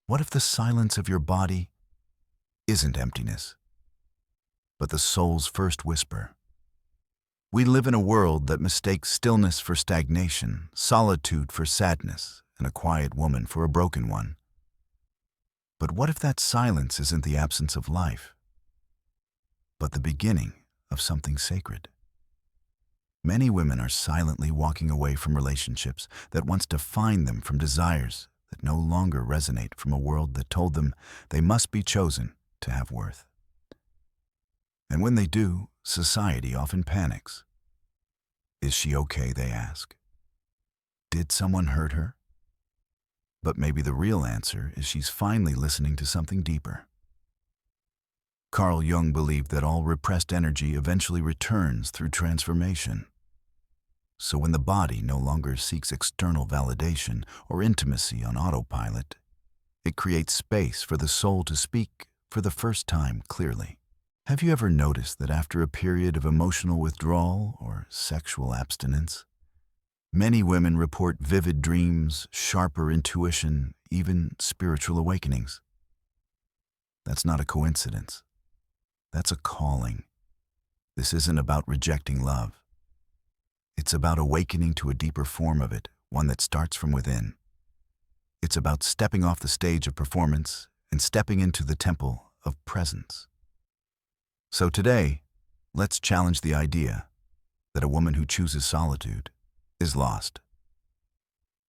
What if the silence of your body isn't emptiness, but the soul's first whisper? We live in a world that mistakes stillness for stagnation, solitude for sadness, and a quiet woman for a broken one. But what if that silence isn't the absence of life, but the beginning of something sacred? Many women are silently walking away from relationships that once defined them, from desires that no longer resonate, from a world that told them they must be chosen to have worth. And when they do, society often panics. Is she okay, they ask. Did someone hurt her? But maybe the real answer is she's finally listening to something deeper. Carl Jung believed that all repressed energy eventually returns through transformation. So when the body no longer seeks external validation or intimacy on autopilot, it creates space for the soul to speak for the first time clearly. Have you ever noticed that after a period of emotional withdrawal or sexual abstinence, many women report vivid dreams, sharper intuition, even spiritual awakenings? That's not a coincidence. That's a calling. This isn't about rejecting love. It's about awakening to a deeper form of it, one that starts from within. It's about stepping off the stage of performance and stepping into the temple of presence. So today, let's challenge the idea that a woman who chooses solitude is lost.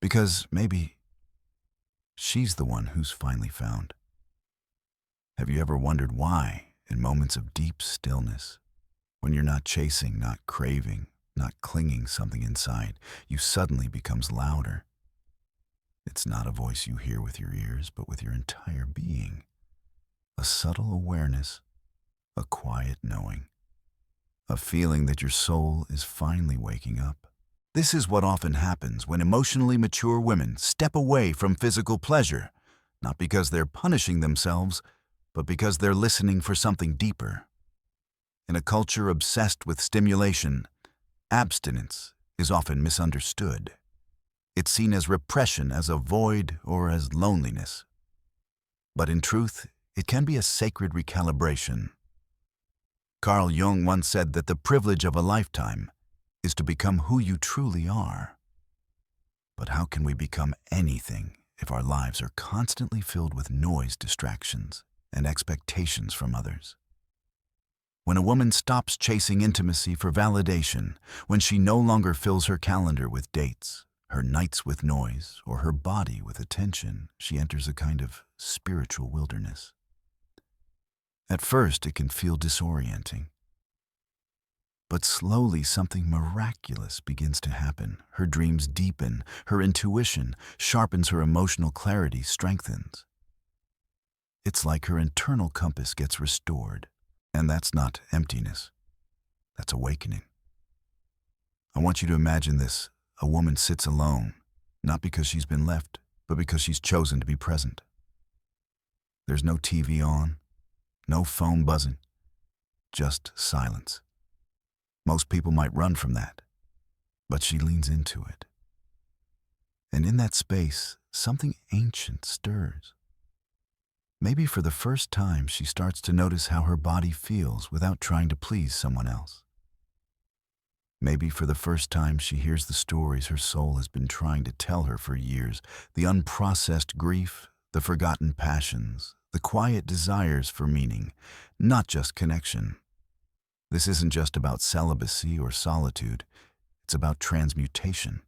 Because maybe she's the one who's finally found. Have you ever wondered why, in moments of deep stillness, when you're not chasing, not craving, not clinging something inside, you suddenly becomes louder? It's not a voice you hear with your ears, but with your entire being. A subtle awareness, a quiet knowing, a feeling that your soul is finally waking up. This is what often happens when emotionally mature women step away from physical pleasure, not because they're punishing themselves, but because they're listening for something deeper. In a culture obsessed with stimulation, abstinence is often misunderstood. It's seen as repression, as a void, or as loneliness. But in truth, it can be a sacred recalibration. Carl Jung once said that the privilege of a lifetime is to become who you truly are. But how can we become anything if our lives are constantly filled with noise, distractions, and expectations from others? When a woman stops chasing intimacy for validation, when she no longer fills her calendar with dates, her nights with noise, or her body with attention, she enters a kind of spiritual wilderness. At first, it can feel disorienting. But slowly, something miraculous begins to happen. Her dreams deepen, her intuition sharpens, her emotional clarity strengthens. It's like her internal compass gets restored. And that's not emptiness. That's awakening. I want you to imagine this. A woman sits alone, not because she's been left, but because she's chosen to be present. There's no TV on, no phone buzzing, just silence. Most people might run from that, but she leans into it. And in that space, something ancient stirs. Maybe for the first time, she starts to notice how her body feels without trying to please someone else. Maybe for the first time, she hears the stories her soul has been trying to tell her for years, the unprocessed grief, the forgotten passions, the quiet desires for meaning, not just connection. This isn't just about celibacy or solitude. It's about transmutation,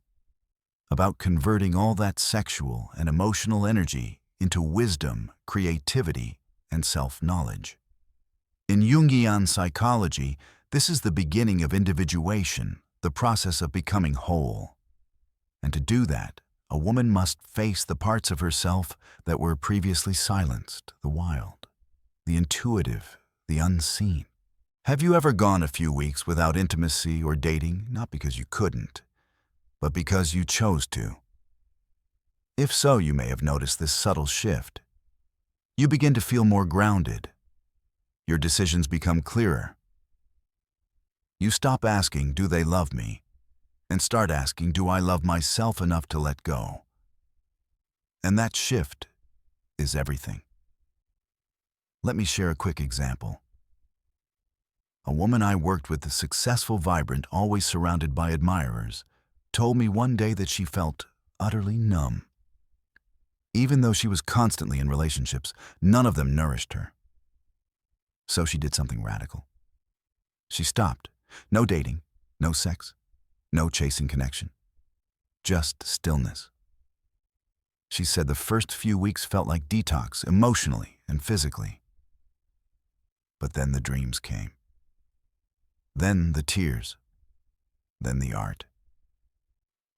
about converting all that sexual and emotional energy into wisdom, creativity, and self-knowledge. In Jungian psychology, this is the beginning of individuation, the process of becoming whole. And to do that, a woman must face the parts of herself that were previously silenced, the wild, the intuitive, the unseen. Have you ever gone a few weeks without intimacy or dating, not because you couldn't, but because you chose to? If so, you may have noticed this subtle shift. You begin to feel more grounded. Your decisions become clearer. You stop asking, "Do they love me?" and start asking, "Do I love myself enough to let go?" And that shift is everything. Let me share a quick example. A woman I worked with, a successful, vibrant, always surrounded by admirers, told me one day that she felt utterly numb. Even though she was constantly in relationships, none of them nourished her. So she did something radical. She stopped. No dating, no sex, no chasing connection. Just stillness. She said the first few weeks felt like detox, emotionally and physically. But then the dreams came. Then the tears. Then the art.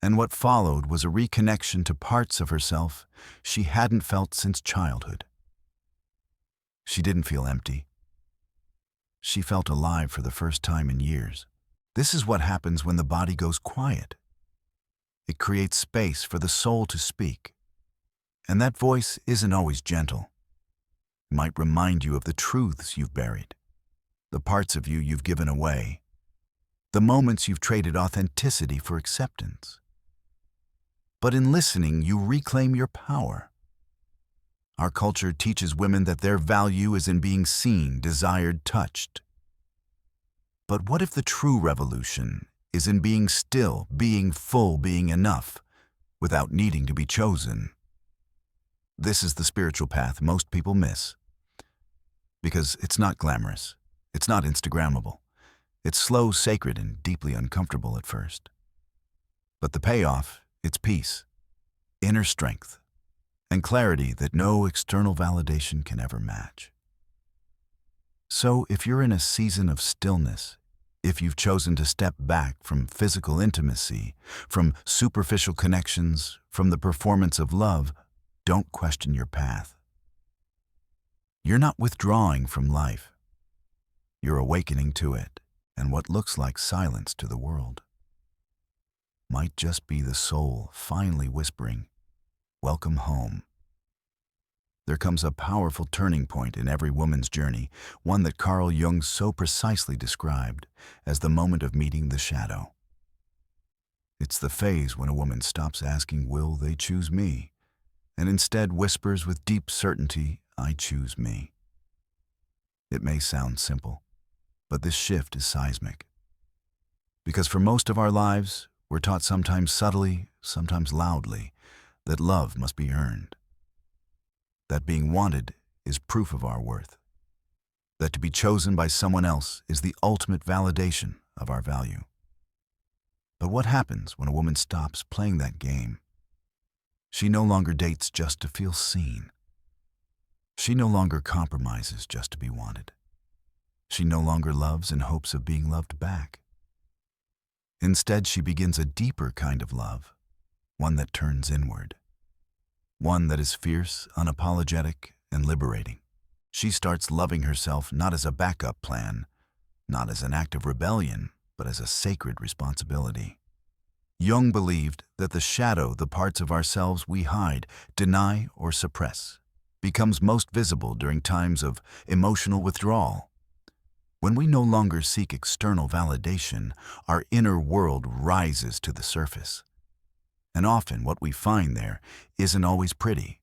And what followed was a reconnection to parts of herself she hadn't felt since childhood. She didn't feel empty. She felt alive for the first time in years. This is what happens when the body goes quiet. It creates space for the soul to speak. And that voice isn't always gentle. It might remind you of the truths you've buried, the parts of you you've given away, the moments you've traded authenticity for acceptance. But in listening, you reclaim your power. Our culture teaches women that their value is in being seen, desired, touched. But what if the true revolution is in being still, being full, being enough, without needing to be chosen? This is the spiritual path most people miss. Because it's not glamorous, it's not Instagrammable, it's slow, sacred, and deeply uncomfortable at first. But the payoff, it's peace, inner strength, and clarity that no external validation can ever match. So if you're in a season of stillness, if you've chosen to step back from physical intimacy, from superficial connections, from the performance of love, don't question your path. You're not withdrawing from life. You're awakening to it, and what looks like silence to the world might just be the soul finally whispering, "Welcome home." There comes a powerful turning point in every woman's journey, one that Carl Jung so precisely described as the moment of meeting the shadow. It's the phase when a woman stops asking, "Will they choose me?" and instead whispers with deep certainty, "I choose me." It may sound simple, but this shift is seismic. Because for most of our lives, we're taught sometimes subtly, sometimes loudly, that love must be earned. That being wanted is proof of our worth. That to be chosen by someone else is the ultimate validation of our value. But what happens when a woman stops playing that game? She no longer dates just to feel seen. She no longer compromises just to be wanted. She no longer loves in hopes of being loved back. Instead, she begins a deeper kind of love, one that turns inward. One that is fierce, unapologetic, and liberating. She starts loving herself not as a backup plan, not as an act of rebellion, but as a sacred responsibility. Jung believed that the shadow, the parts of ourselves we hide, deny, or suppress, becomes most visible during times of emotional withdrawal. When we no longer seek external validation, our inner world rises to the surface. And often what we find there isn't always pretty.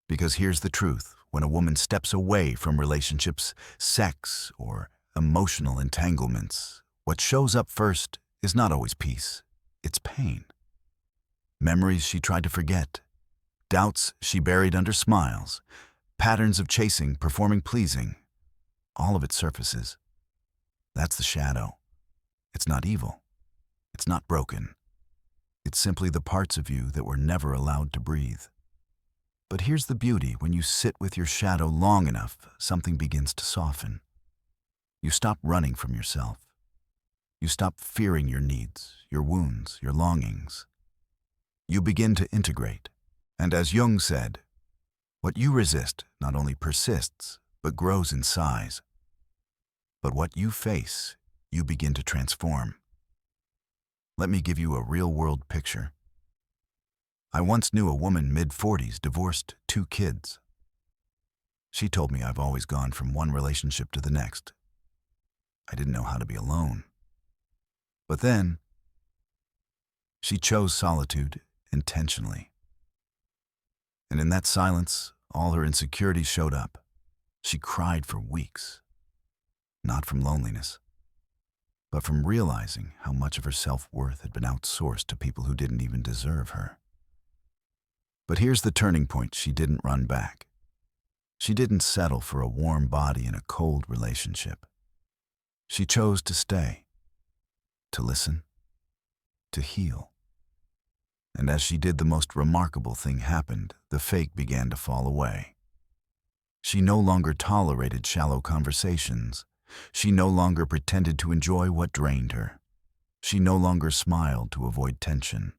Because here's the truth, when a woman steps away from relationships, sex, or emotional entanglements, what shows up first is not always peace, it's pain. Memories she tried to forget, doubts she buried under smiles, patterns of chasing, performing, pleasing, all of it surfaces. That's the shadow. It's not evil. It's not broken. It's simply the parts of you that were never allowed to breathe. But here's the beauty, when you sit with your shadow long enough, something begins to soften. You stop running from yourself. You stop fearing your needs, your wounds, your longings. You begin to integrate. And as Jung said, what you resist not only persists, but grows in size. But what you face, you begin to transform. Let me give you a real-world picture. I once knew a woman mid-40s, divorced, 2 kids. She told me I've always gone from one relationship to the next. I didn't know how to be alone. But then, she chose solitude intentionally. And in that silence, all her insecurities showed up. She cried for weeks, not from loneliness, but from realizing how much of her self-worth had been outsourced to people who didn't even deserve her. But here's the turning point: she didn't run back. She didn't settle for a warm body in a cold relationship. She chose to stay, to listen, to heal. And as she did, the most remarkable thing happened. The fake began to fall away. She no longer tolerated shallow conversations. She no longer pretended to enjoy what drained her. She no longer smiled to avoid tension.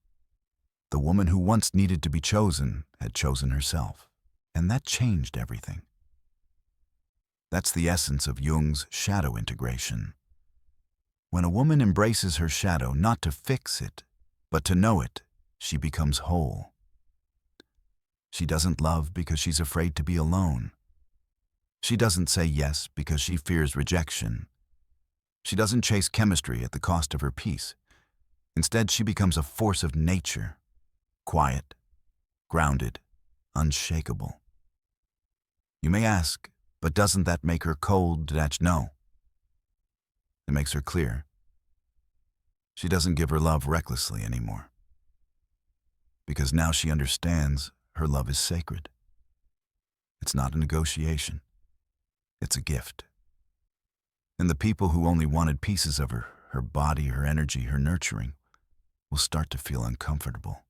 The woman who once needed to be chosen had chosen herself, and that changed everything. That's the essence of Jung's shadow integration. When a woman embraces her shadow, not to fix it, but to know it, she becomes whole. She doesn't love because she's afraid to be alone. She doesn't say yes because she fears rejection. She doesn't chase chemistry at the cost of her peace. Instead, she becomes a force of nature, quiet, grounded, unshakable. You may ask, but doesn't that make her cold, detached? No. It makes her clear. She doesn't give her love recklessly anymore, because now she understands her love is sacred. It's not a negotiation. It's a gift. And the people who only wanted pieces of her, her body, her energy, her nurturing, will start to feel uncomfortable.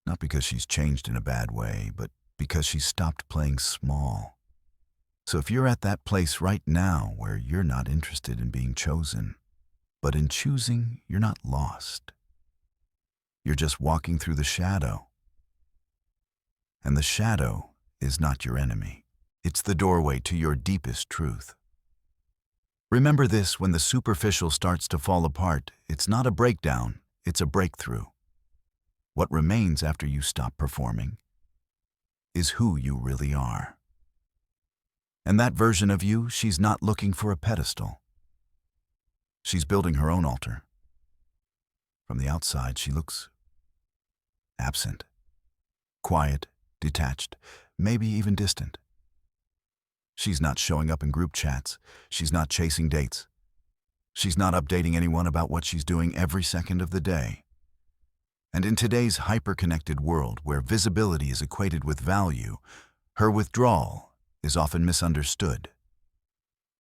Not because she's changed in a bad way, but because she's stopped playing small. So if you're at that place right now where you're not interested in being chosen, but in choosing, you're not lost. You're just walking through the shadow. And the shadow is not your enemy. It's the doorway to your deepest truth. Remember this: when the superficial starts to fall apart, it's not a breakdown, it's a breakthrough. What remains after you stop performing is who you really are. And that version of you, she's not looking for a pedestal. She's building her own altar. From the outside, she looks absent, quiet, detached, maybe even distant. She's not showing up in group chats. She's not chasing dates. She's not updating anyone about what she's doing every second of the day. And in today's hyper-connected world, where visibility is equated with value, her withdrawal is often misunderstood.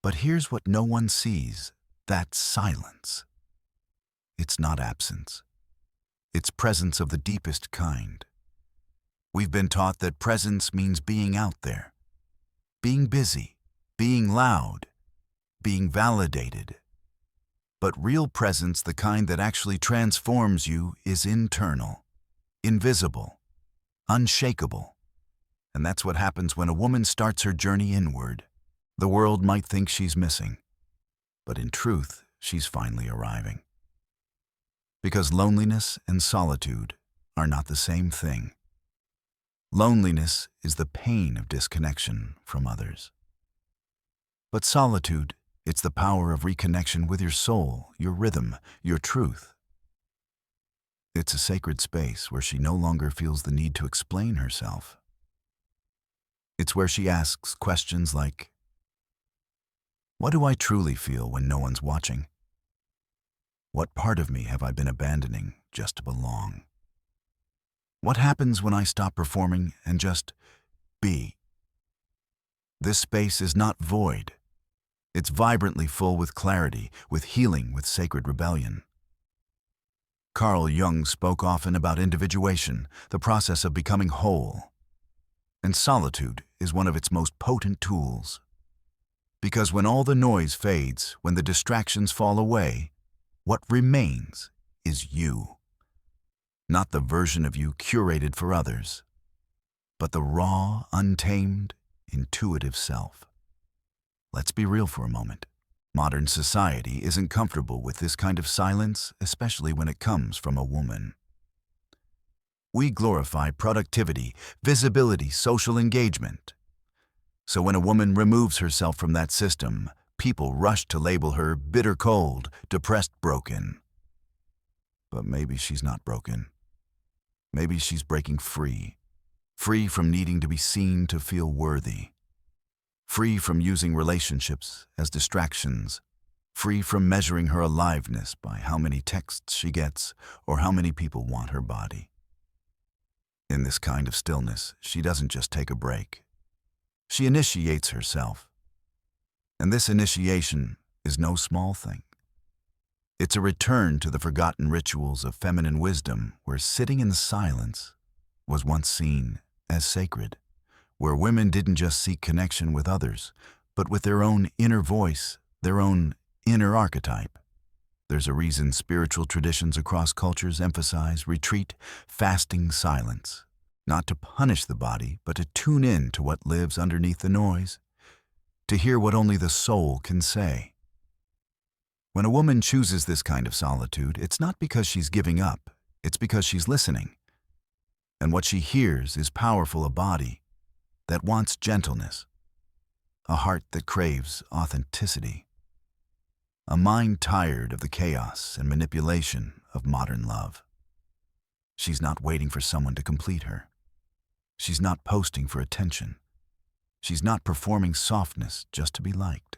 But here's what no one sees: that silence. It's not absence. It's presence of the deepest kind. We've been taught that presence means being out there, being busy, being loud, being validated. But real presence, the kind that actually transforms you, is internal, invisible, unshakable. And that's what happens when a woman starts her journey inward. The world might think she's missing, but in truth, she's finally arriving. Because loneliness and solitude are not the same thing. Loneliness is the pain of disconnection from others. But solitude, it's the power of reconnection with your soul, your rhythm, your truth. It's a sacred space where she no longer feels the need to explain herself. It's where she asks questions like, what do I truly feel when no one's watching? What part of me have I been abandoning just to belong? What happens when I stop performing and just be? This space is not void. It's vibrantly full with clarity, with healing, with sacred rebellion. Carl Jung spoke often about individuation, the process of becoming whole. And solitude is one of its most potent tools. Because when all the noise fades, when the distractions fall away, what remains is you. Not the version of you curated for others, but the raw, untamed, intuitive self. Let's be real for a moment. Modern society isn't comfortable with this kind of silence, especially when it comes from a woman. We glorify productivity, visibility, social engagement. So when a woman removes herself from that system, people rush to label her bitter cold, depressed, broken. But maybe she's not broken. Maybe she's breaking free, free from needing to be seen to feel worthy, free from using relationships as distractions, free from measuring her aliveness by how many texts she gets or how many people want her body. In this kind of stillness, she doesn't just take a break. She initiates herself. And this initiation is no small thing. It's a return to the forgotten rituals of feminine wisdom where sitting in silence was once seen as sacred, where women didn't just seek connection with others, but with their own inner voice, their own inner archetype. There's a reason spiritual traditions across cultures emphasize retreat, fasting, silence, not to punish the body, but to tune in to what lives underneath the noise, to hear what only the soul can say. When a woman chooses this kind of solitude, it's not because she's giving up, it's because she's listening. And what she hears is powerful, a body that wants gentleness, a heart that craves authenticity, a mind tired of the chaos and manipulation of modern love. She's not waiting for someone to complete her. She's not posting for attention. She's not performing softness just to be liked.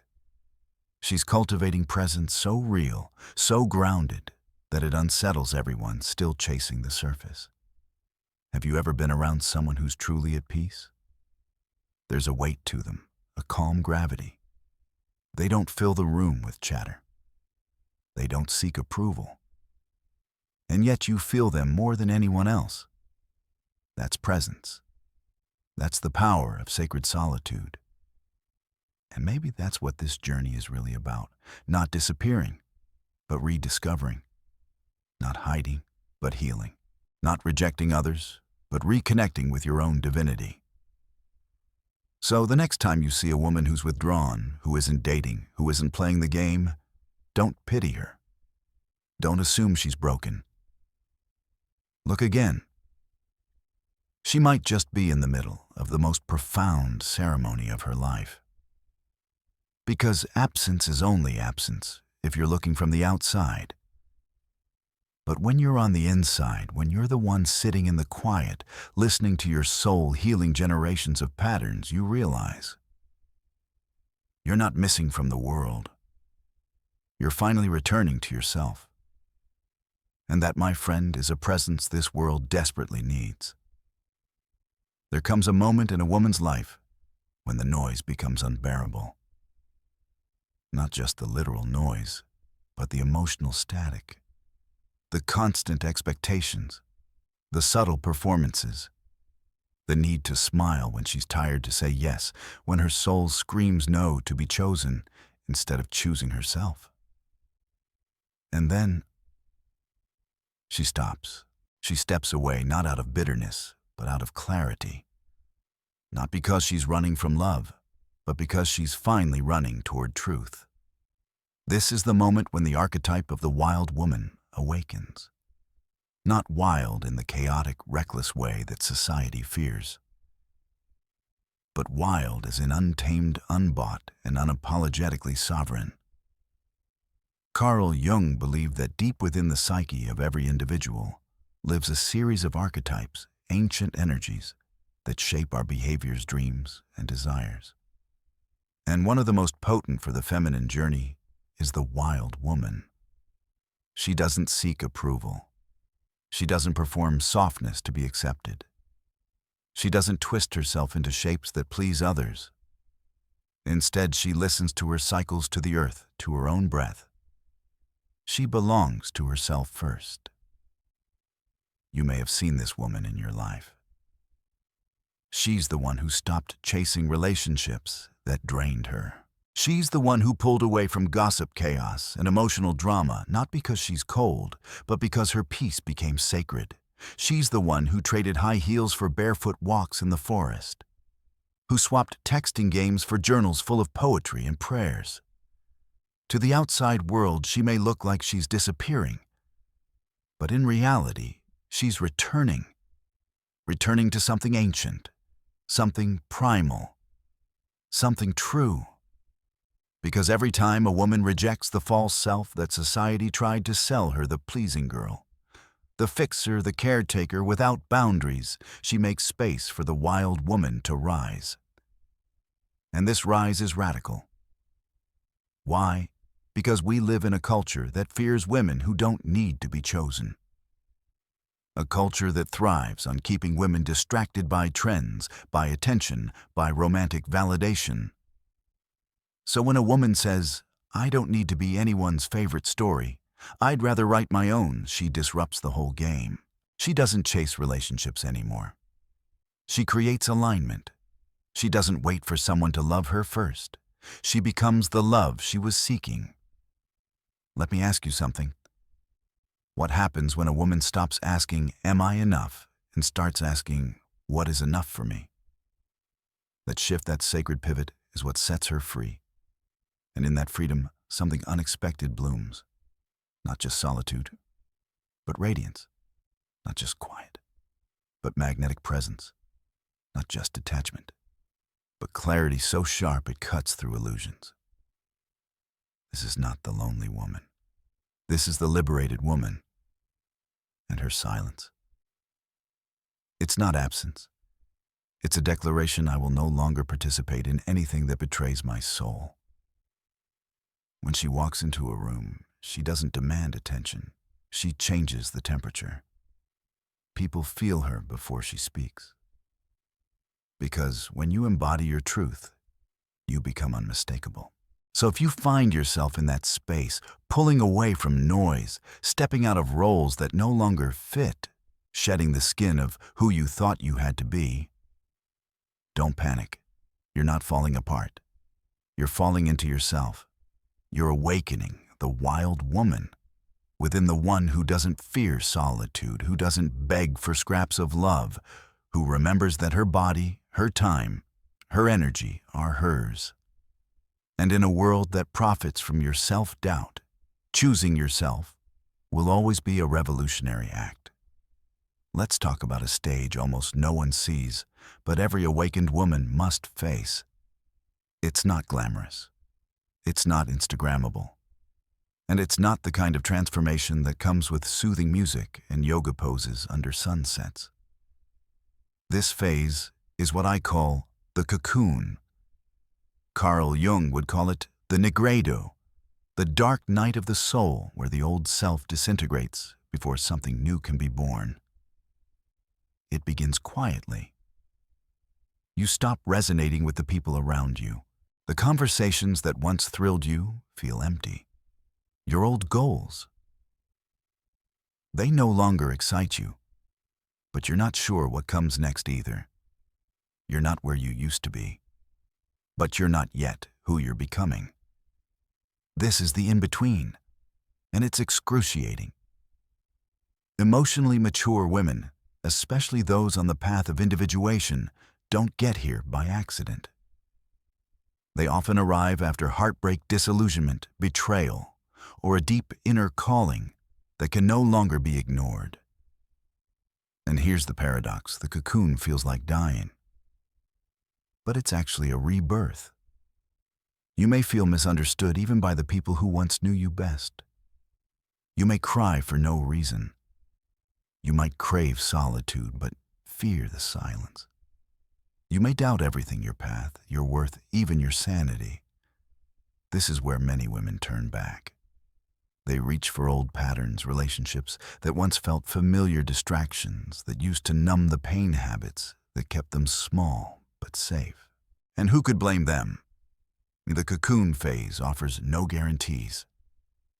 She's cultivating presence so real, so grounded, that it unsettles everyone still chasing the surface. Have you ever been around someone who's truly at peace? There's a weight to them, a calm gravity. They don't fill the room with chatter. They don't seek approval. And yet you feel them more than anyone else. That's presence. That's the power of sacred solitude. And maybe that's what this journey is really about. Not disappearing, but rediscovering. Not hiding, but healing. Not rejecting others, but reconnecting with your own divinity. So the next time you see a woman who's withdrawn, who isn't dating, who isn't playing the game, don't pity her. Don't assume she's broken. Look again. She might just be in the middle of the most profound ceremony of her life. Because absence is only absence if you're looking from the outside. But when you're on the inside, when you're the one sitting in the quiet, listening to your soul healing generations of patterns, you realize you're not missing from the world. You're finally returning to yourself. And that, my friend, is a presence this world desperately needs. There comes a moment in a woman's life when the noise becomes unbearable. Not just the literal noise, but the emotional static. The constant expectations, the subtle performances, the need to smile when she's tired to say yes, when her soul screams no to be chosen instead of choosing herself. And then she stops. She steps away, not out of bitterness, but out of clarity. Not because she's running from love, but because she's finally running toward truth. This is the moment when the archetype of the wild woman awakens. Not wild in the chaotic, reckless way that society fears, but wild as in untamed, unbought, and unapologetically sovereign. Carl Jung believed that deep within the psyche of every individual lives a series of archetypes, ancient energies, that shape our behaviors, dreams, and desires. And one of the most potent for the feminine journey is the wild woman. She doesn't seek approval. She doesn't perform softness to be accepted. She doesn't twist herself into shapes that please others. Instead, she listens to her cycles, to the earth, to her own breath. She belongs to herself first. You may have seen this woman in your life. She's the one who stopped chasing relationships that drained her. She's the one who pulled away from gossip, chaos, and emotional drama, not because she's cold, but because her peace became sacred. She's the one who traded high heels for barefoot walks in the forest, who swapped texting games for journals full of poetry and prayers. To the outside world, she may look like she's disappearing, but in reality, she's returning to something ancient, something primal, something true. Because every time a woman rejects the false self that society tried to sell her, the pleasing girl, The fixer, the caretaker, without boundaries, she makes space for the wild woman to rise. And this rise is radical. Why? Because we live in a culture that fears women who don't need to be chosen. A culture that thrives on keeping women distracted by trends, by attention, by romantic validation. So when a woman says, "I don't need to be anyone's favorite story, I'd rather write my own," she disrupts the whole game. She doesn't chase relationships anymore. She creates alignment. She doesn't wait for someone to love her first. She becomes the love she was seeking. Let me ask you something. What happens when a woman stops asking, "Am I enough?" and starts asking, "What is enough for me?" That shift, that sacred pivot, is what sets her free. And in that freedom, something unexpected blooms. Not just solitude, but radiance. Not just quiet, but magnetic presence. Not just detachment, but clarity so sharp it cuts through illusions. This is not the lonely woman. This is the liberated woman, and her silence. It's not absence. It's a declaration: I will no longer participate in anything that betrays my soul. When she walks into a room, she doesn't demand attention. She changes the temperature. People feel her before she speaks. Because when you embody your truth, you become unmistakable. So if you find yourself in that space, pulling away from noise, stepping out of roles that no longer fit, shedding the skin of who you thought you had to be, don't panic. You're not falling apart. You're falling into yourself. You're awakening the wild woman within the one who doesn't fear solitude, who doesn't beg for scraps of love, who remembers that her body, her time, her energy are hers. And in a world that profits from your self-doubt, choosing yourself will always be a revolutionary act. Let's talk about a stage almost no one sees, but every awakened woman must face. It's not glamorous. It's not Instagrammable. And it's not the kind of transformation that comes with soothing music and yoga poses under sunsets. This phase is what I call the cocoon. Carl Jung would call it the nigredo, the dark night of the soul where the old self disintegrates before something new can be born. It begins quietly. You stop resonating with the people around you. The conversations that once thrilled you feel empty. Your old goals, they no longer excite you, but you're not sure what comes next either. You're not where you used to be, but you're not yet who you're becoming. This is the in-between, and it's excruciating. Emotionally mature women, especially those on the path of individuation, don't get here by accident. They often arrive after heartbreak, disillusionment, betrayal, or a deep inner calling that can no longer be ignored. And here's the paradox: the cocoon feels like dying, but it's actually a rebirth. You may feel misunderstood even by the people who once knew you best. You may cry for no reason. You might crave solitude, but fear the silence. You may doubt everything: your path, your worth, even your sanity. This is where many women turn back. They reach for old patterns, relationships that once felt familiar, distractions that used to numb the pain, habits that kept them small but safe. And who could blame them? The cocoon phase offers no guarantees.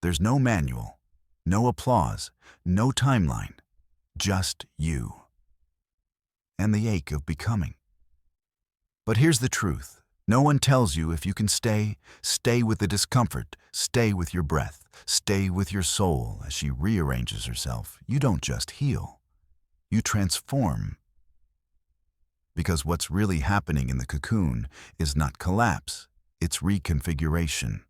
There's no manual, no applause, no timeline, just you. And the ache of becoming. But here's the truth. No one tells you if you can stay with the discomfort, stay with your breath, stay with your soul as she rearranges herself. You don't just heal, you transform. Because what's really happening in the cocoon is not collapse, it's reconfiguration.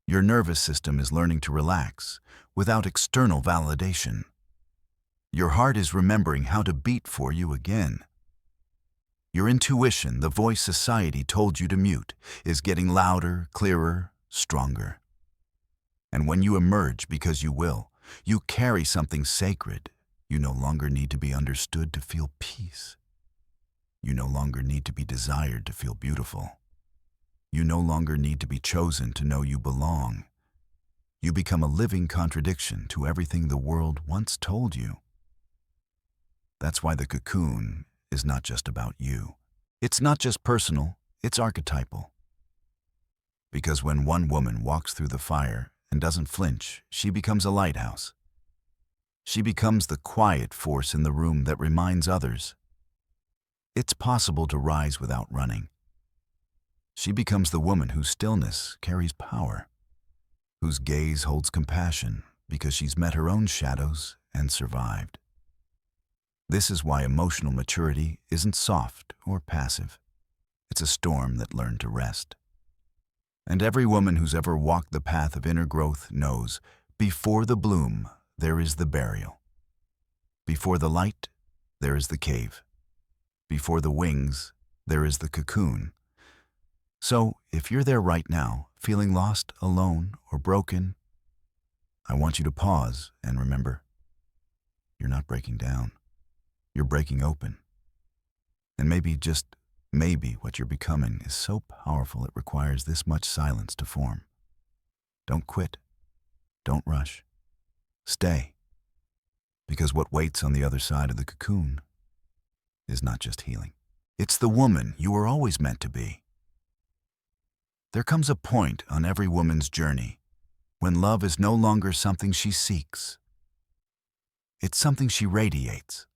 Your nervous system is learning to relax without external validation. Your heart is remembering how to beat for you again. Your intuition, the voice society told you to mute, is getting louder, clearer, stronger. And when you emerge, because you will, you carry something sacred, You no longer need to be understood to feel peace. You no longer need to be desired to feel beautiful. You no longer need to be chosen to know you belong. You become a living contradiction to everything the world once told you. That's why the cocoon is not just about you. It's not just personal, it's archetypal. Because when one woman walks through the fire and doesn't flinch, she becomes a lighthouse. She becomes the quiet force in the room that reminds others it's possible to rise without running. She becomes the woman whose stillness carries power, whose gaze holds compassion because she's met her own shadows and survived. This is why emotional maturity isn't soft or passive. It's a storm that learned to rest. And every woman who's ever walked the path of inner growth knows, before the bloom, there is the burial. Before the light, there is the cave. Before the wings, there is the cocoon. So, if you're there right now, feeling lost, alone, or broken, I want you to pause and remember, you're not breaking down. You're breaking open. And maybe, just maybe, what you're becoming is so powerful it requires this much silence to form. Don't quit. Don't rush. Stay. Because what waits on the other side of the cocoon is not just healing. It's the woman you were always meant to be. There comes a point on every woman's journey when love is no longer something she seeks. It's something she radiates.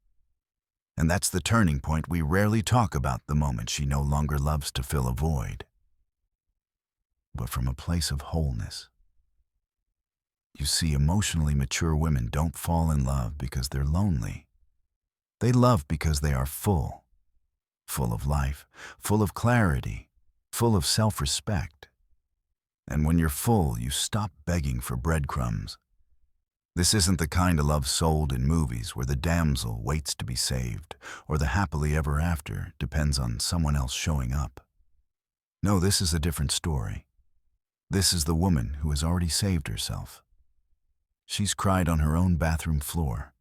And that's the turning point we rarely talk about, the moment she no longer loves to fill a void, but from a place of wholeness. You see, emotionally mature women don't fall in love because they're lonely. They love because they are full of life, full of clarity, full of self-respect. And when you're full, you stop begging for breadcrumbs. This isn't the kind of love sold in movies where the damsel waits to be saved, or the happily ever after depends on someone else showing up. No, this is a different story. This is the woman who has already saved herself. She's cried on her own bathroom floor.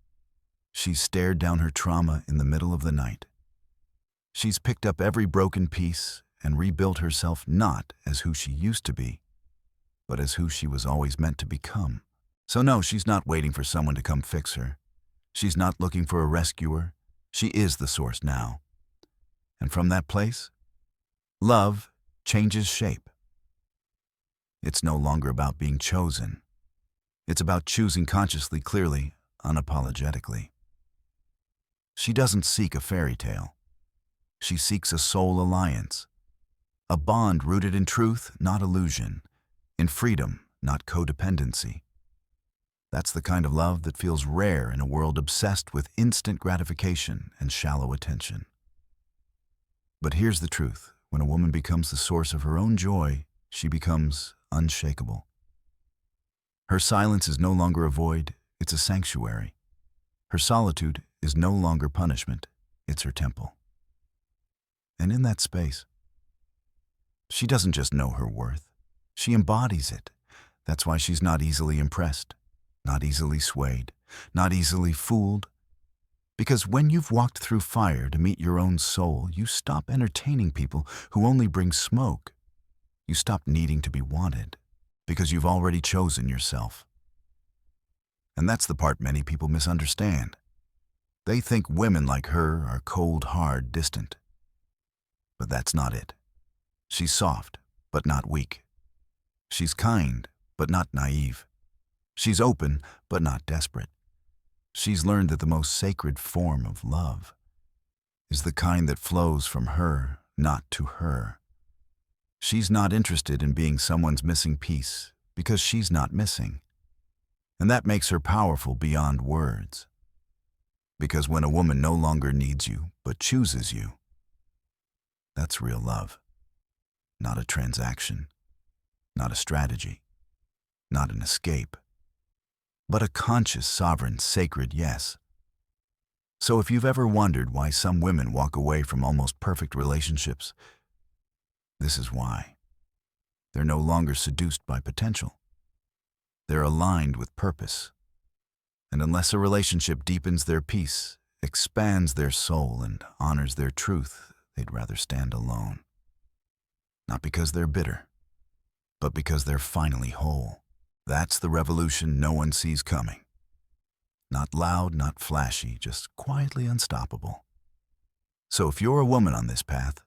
She's stared down her trauma in the middle of the night. She's picked up every broken piece and rebuilt herself, not as who she used to be, but as who she was always meant to become. So no, she's not waiting for someone to come fix her. She's not looking for a rescuer. She is the source now. And from that place, love changes shape. It's no longer about being chosen. It's about choosing consciously, clearly, unapologetically. She doesn't seek a fairy tale. She seeks a soul alliance, a bond rooted in truth, not illusion, in freedom, not codependency. That's the kind of love that feels rare in a world obsessed with instant gratification and shallow attention. But here's the truth. When a woman becomes the source of her own joy, she becomes unshakable. Her silence is no longer a void, it's a sanctuary. Her solitude is no longer punishment, it's her temple. And in that space, she doesn't just know her worth, she embodies it. That's why she's not easily impressed, not easily swayed, not easily fooled. Because when you've walked through fire to meet your own soul, you stop entertaining people who only bring smoke. You stop needing to be wanted, because you've already chosen yourself. And that's the part many people misunderstand. They think women like her are cold, hard, distant. But that's not it. She's soft, but not weak. She's kind, but not naive. She's open, but not desperate. She's learned that the most sacred form of love is the kind that flows from her, not to her. She's not interested in being someone's missing piece because she's not missing. And that makes her powerful beyond words. Because when a woman no longer needs you, but chooses you, that's real love. Not a transaction, not a strategy, not an escape, but a conscious, sovereign, sacred yes. So if you've ever wondered why some women walk away from almost perfect relationships, this is why. They're no longer seduced by potential. They're aligned with purpose. And unless a relationship deepens their peace, expands their soul, and honors their truth, they'd rather stand alone. Not because they're bitter, but because they're finally whole. That's the revolution no one sees coming. Not loud, not flashy, just quietly unstoppable. So if you're a woman on this path,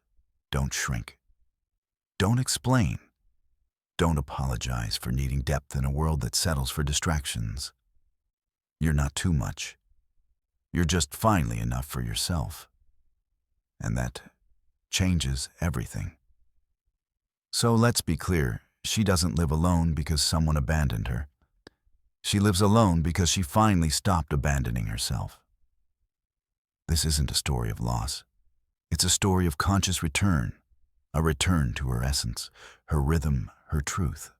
don't shrink. Don't explain. Don't apologize for needing depth in a world that settles for distractions. You're not too much. You're just finally enough for yourself. And that changes everything. So let's be clear, she doesn't live alone because someone abandoned her. She lives alone because she finally stopped abandoning herself. This isn't a story of loss. It's a story of conscious return, a return to her essence, her rhythm, her truth.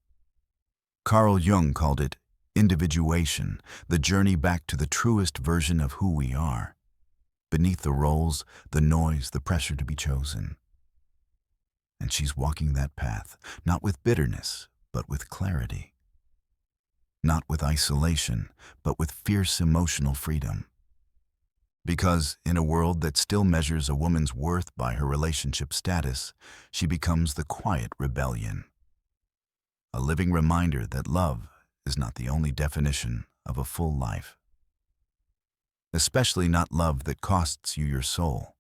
Carl Jung called it individuation, the journey back to the truest version of who we are, beneath the roles, the noise, the pressure to be chosen. And she's walking that path, not with bitterness, but with clarity. Not with isolation, but with fierce emotional freedom. Because in a world that still measures a woman's worth by her relationship status, she becomes the quiet rebellion. A living reminder that love is not the only definition of a full life. Especially not love that costs you your soul.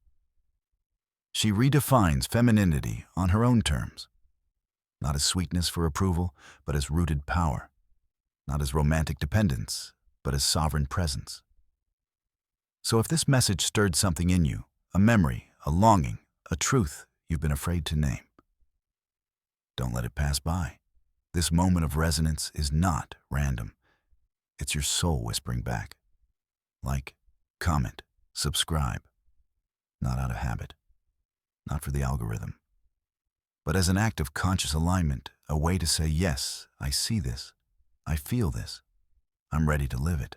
She redefines femininity on her own terms. Not as sweetness for approval, but as rooted power. Not as romantic dependence, but as sovereign presence. So if this message stirred something in you, a memory, a longing, a truth you've been afraid to name, don't let it pass by. This moment of resonance is not random. It's your soul whispering back. Like, comment, subscribe. Not out of habit. Not for the algorithm. But as an act of conscious alignment, a way to say, yes, I see this. I feel this. I'm ready to live it.